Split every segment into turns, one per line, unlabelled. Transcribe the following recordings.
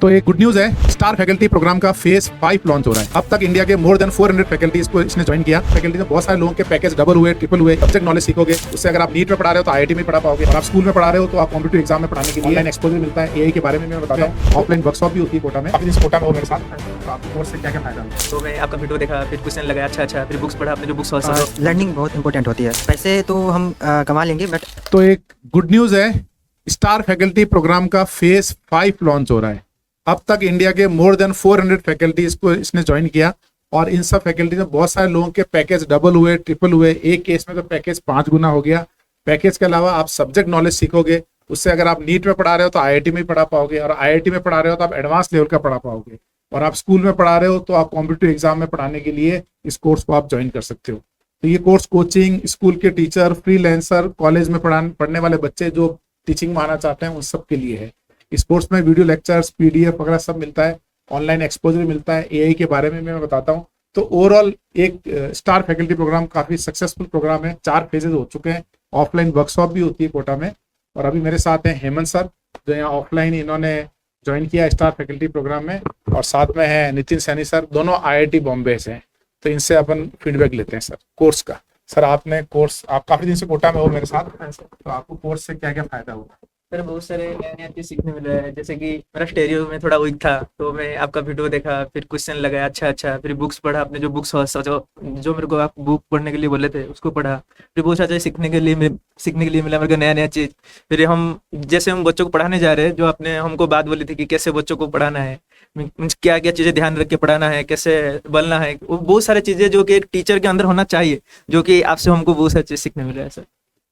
तो एक good news है, स्टार फैकल्टी प्रोग्राम का फेज 5 लॉन्च हो रहा है। अब तक इंडिया के मोर देन 400 फैकल्टीज को इसने ज्वाइन किया। फैकल्टी में बहुत सारे लोगों के पैकेज डबल हुए, ट्रिपल हुए। सब्जेक्ट नॉलेज सीखोगे, उससे अगर आप नीट में पढ़ा रहे हो तो आईआईटी में पढ़ा पाओगे, और आप स्कूल में पढ़ा रहे हो तो आप कॉम्पिटिटिव एग्जाम में पढ़ाने के लिए ऑनलाइन एक्सपोजर मिलता है। एआई के बारे में मैं बताता हूँ। ऑफलाइन वर्कशॉप भी होती है कोटा में। आप इस कोटा में हो मेरे साथ, तो आपको कोर्स से क्या क्या फायदा है?
तो मैं आपका वीडियो देखा, फिर क्वेश्चन लगा अच्छा, फिर बुक्स पढ़ा, आपने जो बुक्स वाला
लर्निंग बहुत इंपॉर्टेंट होती है। पैसे तो हम कमा लेंगे, बट
तो एक गुड न्यूज है, स्टार फैकल्टी प्रोग्राम का फेज 5 लॉन्च हो रहा है। अब तक इंडिया के मोर देन 400 फैकल्टीज को इसने ज्वाइन किया, और इन सब फैकल्टी में बहुत सारे लोगों के पैकेज डबल हुए, ट्रिपल हुए। एक केस में तो पैकेज 5 गुना हो गया। पैकेज के अलावा आप सब्जेक्ट नॉलेज सीखोगे, उससे अगर आप नीट में पढ़ा रहे हो तो आईआईटी में पढ़ा पाओगे, और आईआईटी में पढ़ा रहे हो तो आप एडवांस लेवल का पढ़ा पाओगे, और आप स्कूल में पढ़ा रहे हो तो आप कॉम्पिटिटिव एग्जाम में पढ़ाने के लिए इस कोर्स को आप ज्वाइन कर सकते हो। तो ये कोर्स कोचिंग, स्कूल के टीचर, फ्रीलांसर, कॉलेज में पढ़ने वाले बच्चे जो टीचिंग में आना चाहते हैं उन सब के लिए है। इस कोर्स में वीडियो लेक्चर्स, पीडीएफ वगैरह सब मिलता है, ऑनलाइन एक्सपोजर मिलता है। एआई के बारे में मैं बताता हूँ। तो ओवरऑल एक स्टार फैकल्टी प्रोग्राम काफी सक्सेसफुल प्रोग्राम है। 4 फेजेज हो चुके हैं। ऑफलाइन वर्कशॉप भी होती है कोटा में, और अभी मेरे साथ हैं हेमंत सर, जो यहाँ ऑफलाइन इन्होंने ज्वाइन किया स्टार फैकल्टी प्रोग्राम में, और साथ में है नितिन सैनी सर, दोनों आईआईटी बॉम्बे से हैं। तो इनसे अपन फीडबैक लेते हैं सर कोर्स का। सर आपने कोर्स, आप काफी दिन से कोटा में हो मेरे साथ, तो आपको कोर्स से क्या क्या फायदा हुआ?
फिर बहुत सारे नए चीज सीखने मिले हैं। जैसे कि मेरा स्टेरियो में थोड़ा वीक था, तो मैं आपका वीडियो देखा, फिर क्वेश्चन लगाया अच्छा, फिर बुक्स पढ़ा, आपने जो बुक्स जो मेरे को आप बुक पढ़ने के लिए बोले थे उसको पढ़ा। फिर बहुत सारे सीखने के लिए मिला मेरे को नया चीज। फिर जैसे हम बच्चों को पढ़ाने जा रहे हैं, जो आपने हमको बात बोली थी कि कैसे बच्चों को पढ़ाना है, मीन्स क्या क्या चीजें ध्यान रख के पढ़ाना है, कैसे बोलना है, वो बहुत सारी चीजें जो कि एक टीचर के अंदर होना चाहिए, जो कि आपसे हमको बहुत सारी चीज सीखने मिला है सर।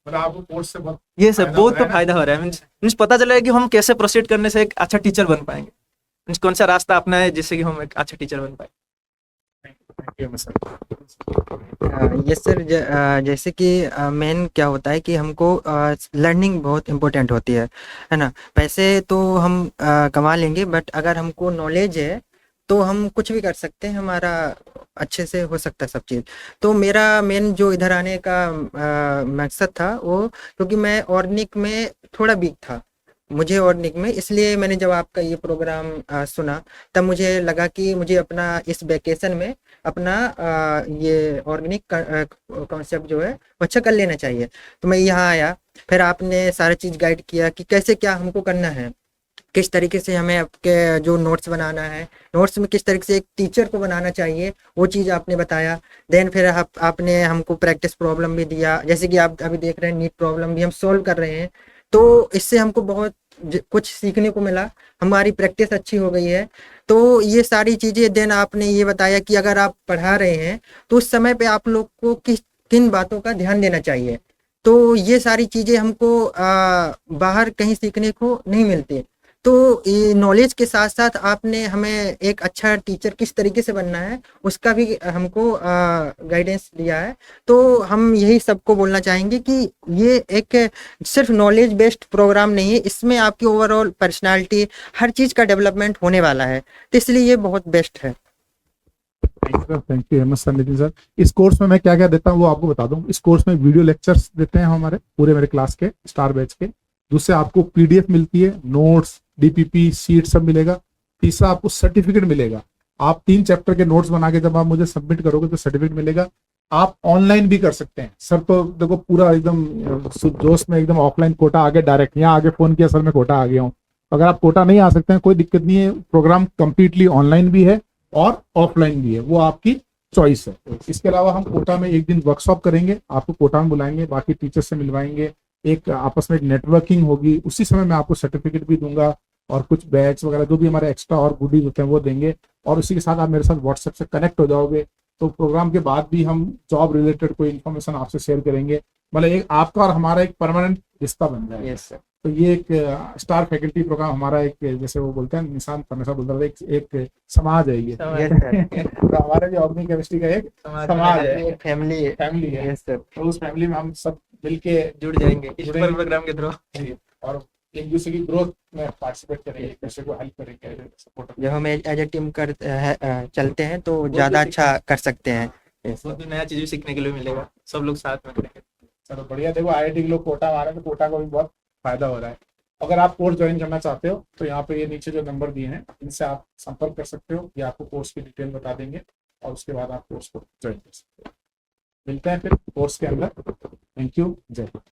मतलब आपको कोर्स से बहुत
ये सब बहुत तो फायदा हो रहा है। मीन्स पता चला है कि हम कैसे प्रोसीड करने से एक अच्छा टीचर बन पाएंगे, मीन्स कौन सा रास्ता अपना है जिससे कि हम एक अच्छा टीचर बन पाए।
यस सर, जैसे कि मेन क्या होता है कि हमको लर्निंग बहुत इम्पोर्टेंट होती है ना। पैसे तो हम कमा लेंगे, बट अगर हमको नॉलेज है तो हम कुछ भी कर सकते हैं। हमारा अच्छे से हो सकता है सब चीज़। तो मेरा मेन जो इधर आने का मकसद था वो, क्योंकि मैं ऑर्गेनिक में थोड़ा वीक था, मुझे ऑर्गेनिक में, इसलिए मैंने जब आपका ये प्रोग्राम सुना, तब मुझे लगा कि मुझे अपना इस वेकेशन में अपना ये ऑर्गेनिक कॉन्सेप्ट जो है वो अच्छा कर लेना चाहिए। तो मैं यहाँ आया, फिर आपने सारा चीज़ गाइड किया कि कैसे क्या हमको करना है, किस तरीके से हमें आपके जो नोट्स बनाना है, नोट्स में किस तरीके से एक टीचर को बनाना चाहिए, वो चीज़ आपने बताया। देन फिर आपने हमको प्रैक्टिस प्रॉब्लम भी दिया, जैसे कि आप अभी देख रहे हैं नीट प्रॉब्लम भी हम सॉल्व कर रहे हैं। तो इससे हमको बहुत कुछ सीखने को मिला, हमारी प्रैक्टिस अच्छी हो गई है। तो ये सारी चीज़ें, देन आपने ये बताया कि अगर आप पढ़ा रहे हैं तो उस समय पे आप लोग को किन बातों का ध्यान देना चाहिए। तो ये सारी चीज़ें हमको बाहर कहीं सीखने को नहीं मिलती। तो ये नॉलेज के साथ साथ आपने हमें एक अच्छा टीचर किस तरीके से बनना है उसका भी हमको गाइडेंस दिया है। तो हम यही सबको बोलना चाहेंगे कि ये एक सिर्फ नॉलेज बेस्ड प्रोग्राम नहीं है, इसमें आपकी ओवरऑल पर्सनालिटी, हर चीज़ का डेवलपमेंट होने वाला है। तो इसलिए ये बहुत बेस्ट है।
Thank you Hemant sir, Nitin sir. इस कोर्स में मैं क्या क्या देता हूँ वो आपको बता दूं। इस कोर्स में वीडियो लेक्चर्स देते हैं हमारे पूरे मेरे क्लास के स्टार बैच के। दूसरे आपको पीडीएफ मिलती है, नोट्स, डीपीपी, शीट सब मिलेगा। तीसरा आपको सर्टिफिकेट मिलेगा। आप 3 चैप्टर के नोट्स बना के जब आप मुझे सबमिट करोगे तो सर्टिफिकेट मिलेगा। आप ऑनलाइन भी कर सकते हैं। सर तो देखो पूरा एकदम जोश में एकदम ऑफलाइन कोटा आ गया, डायरेक्ट यहाँ आगे फोन किया, सर मैं कोटा आ गया हूँ। अगर आप कोटा नहीं आ सकते हैं कोई दिक्कत नहीं है, प्रोग्राम कंप्लीटली ऑनलाइन भी है और ऑफलाइन भी है, वो आपकी चॉइस है। इसके अलावा हम कोटा में एक दिन वर्कशॉप करेंगे, आपको कोटा में बुलाएंगे, बाकी टीचर से मिलवाएंगे, एक आपस में एक नेटवर्किंग होगी। उसी समय मैं आपको सर्टिफिकेट भी दूंगा और कुछ बैच वगैरह जो भी हमारे एक्स्ट्रा और गुडीज होते हैं वो देंगे। और उसी के साथ आप मेरे साथ व्हाट्सएप से कनेक्ट हो जाओगे, तो प्रोग्राम के बाद भी हम जॉब रिलेटेड कोई इन्फॉर्मेशन आपसे शेयर करेंगे। मतलब एक आपका और हमारा एक परमानेंट रिश्ता बन जाएगा।
Yes sir.
तो ये एक स्टार फैकल्टी प्रोग्राम हमारा एक, जैसे वो बोलते हैं, निशान हमेशा बोलता था, एक समाज है ये। तो हमारे भी ऑर्गेनिक केमिस्ट्री का एक समाज है,
एक फैमिली
है।
Yes sir.
तो उस फैमिली में हम सब मिलके
जुड़ जाएंगे इस प्रोग्राम के थ्रू,
और एक दूसरे की ग्रोथ में पार्टिसिपेट करेंगे, एक दूसरे को हेल्प करेंगे, सपोर्ट।
जब हम एज ए टीम चलते हैं तो ज़्यादा अच्छा कर सकते हैं।
बहुत नया चीज भी सीखने के लिए मिलेगा, सब लोग साथ में करेंगे।
चलो बढ़िया। देखो आईआईटी के लोग कोटा आ रहे हैं तो कोटा को भी बहुत फायदा हो रहा है। अगर आप कोर्स ज्वाइन करना चाहते हो तो यहाँ पे ये नीचे जो नंबर दिए हैं इनसे आप संपर्क कर सकते हो, ये आपको कोर्स की डिटेल बता देंगे और उसके बाद आप कोर्स को ज्वाइन कर सकते हो। मिलते हैं फिर कोर्स के अंदर। थैंक यू, जय हिंद।